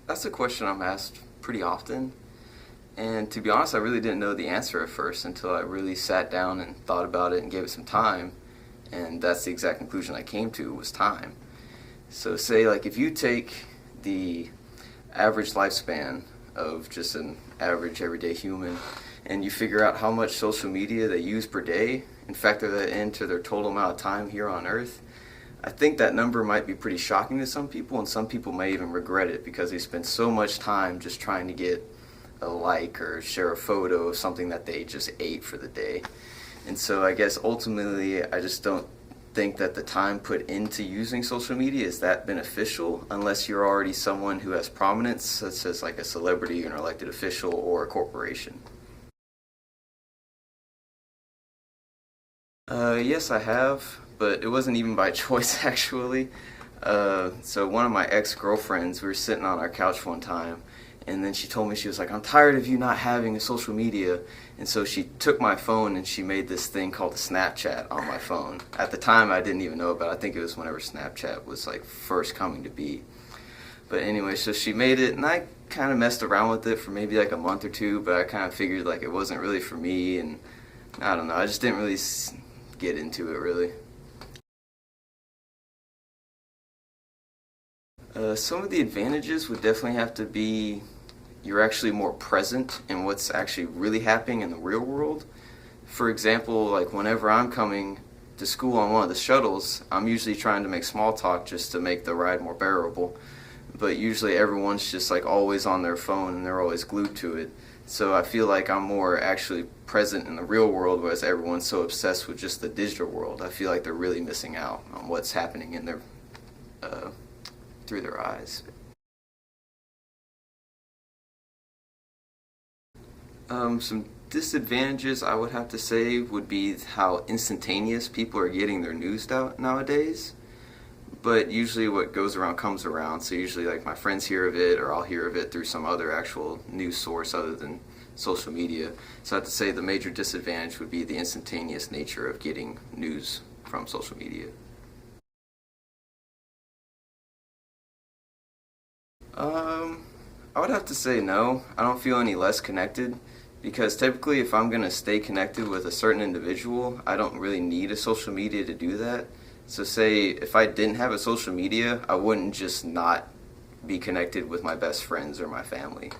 That's a question I'm asked pretty often. And to be honest, I really didn't know the answer at first until I really sat down and thought about it and gave it some time. And that's the exact conclusion I came to was time. So say like if you take the average lifespan of just an average everyday human and you figure out how much social media they use per day and factor that into their total amount of time here on Earth, I think that number might be pretty shocking to some people, and some people may even regret it because they spend so much time just trying to get a like or share a photo of something that they just ate for the day. And so I guess ultimately I just don't think that the time put into using social media is that beneficial unless you're already someone who has prominence, such as like a celebrity or an elected official or a corporation. Yes, I have, but it wasn't even by choice actually. So one of my ex-girlfriends, we were sitting on our couch one time, and then she told me, she was like, I'm tired of you not having a social media. And so she took my phone and she made this thing called Snapchat on my phone. At the time, I didn't even know about it. I think it was whenever Snapchat was like first coming to be. But anyway, so she made it, and I kind of messed around with it for maybe like a month or two, but I kind of figured like it wasn't really for me, and I don't know, I just didn't really get into it really. Some of the advantages would definitely have to be you're actually more present in what's actually really happening in the real world. For example, like whenever I'm coming to school on one of the shuttles, I'm usually trying to make small talk just to make the ride more bearable. But usually everyone's just like always on their phone and they're always glued to it. So I feel like I'm more actually present in the real world, whereas everyone's so obsessed with just the digital world. I feel like they're really missing out on what's happening in their uh, through their eyes. Some disadvantages I would have to say would be how instantaneous people are getting their news nowadays. But usually what goes around comes around. So usually like my friends hear of it, or I'll hear of it through some other actual news source other than social media. So I have to say the major disadvantage would be the instantaneous nature of getting news from social media. Um, I would have to say no. I don't feel any less connected because typically if I'm going to stay connected with a certain individual, I don't really need a social media to do that. So say if I didn't have a social media, I wouldn't just not be connected with my best friends or my family.